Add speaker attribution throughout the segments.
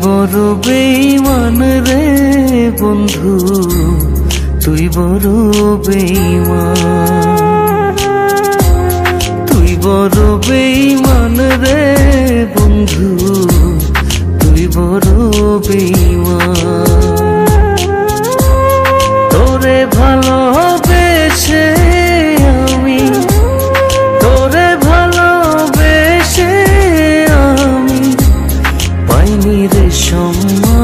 Speaker 1: বড় বেঈমান রে বন্ধু, তুই বড় বেঈমান। তুই বড় বেঈমান রে বন্ধু, তুই বড় বেঈমান। তোরে ভালোবেসে আমি, তোরে ভালোবেসে আমি পাইনি রে সম্মান।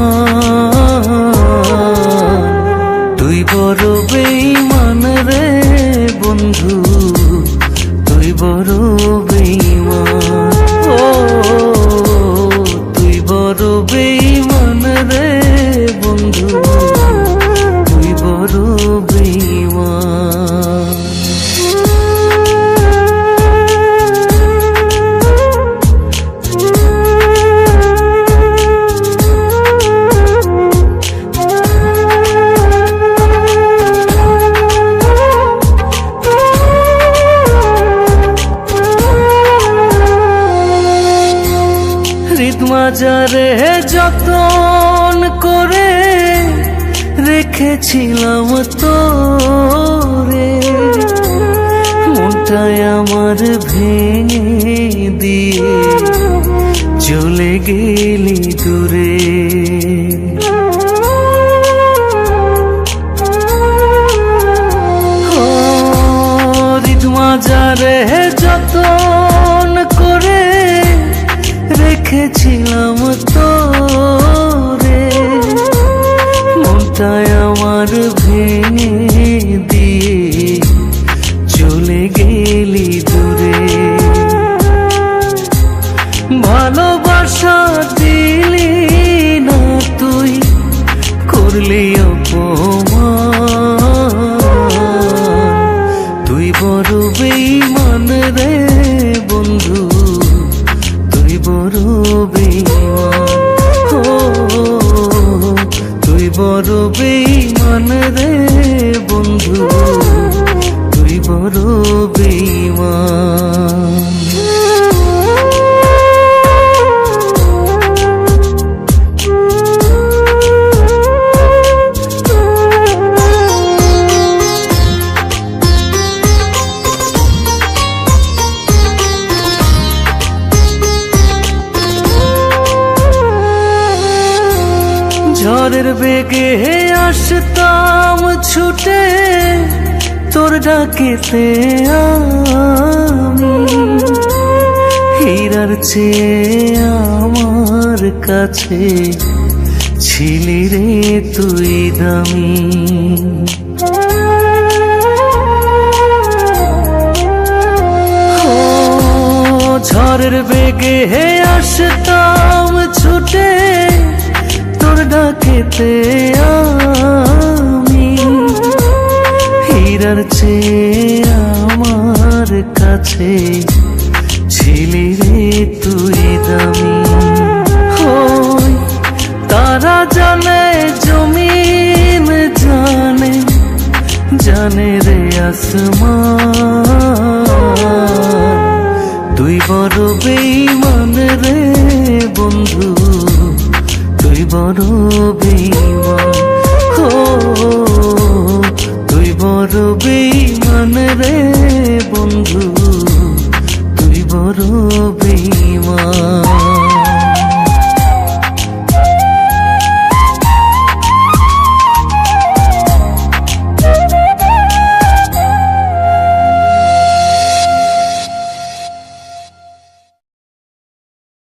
Speaker 1: তুই বড় বেঈমান রে বন্ধু, তুই বড় বেঈমান। ও তুই বড় বেঈমান রে বন্ধু, তুই বড় বেঈমান। মাজারে যতন করে রেখেছিলাম তোরে, মনটায় আমার ভেঙে দিয়ে চলে গেলি দূরে। মাজারে যতন করে রেখেছিলাম তোরে, মনটায় আমার ভেঙে দিয়ে চলে গেলি দূরে। ভালোবাসা দিলি না তুই, করলি অপমান। তুই বড় বেঈমান রে বন্ধু, তুই বড় বেঈমান। ও তুই বড় বেঈমান রে বন্ধু, তুই বড় বেঈমান। ঝড়ের বেগে আসতাম ছুটে তোর ডাকেতে আমি, হীরার চেয়ে আমার কাছে ছিলি রে তুই দামি। ঝড়ের বেগে আসতাম ছুটে তোর ডাকেতে আমি, হীরার চেয়ে আমার কাছে ছিলি রে তুই দামি। হই তারা জানে জমিন জানে, জানে রে আসমান। তুই বড় বেঈমান রে বন্ধু, তুই বড় বেঈমান। ও তুই বড় বেঈমান রে বন্ধু,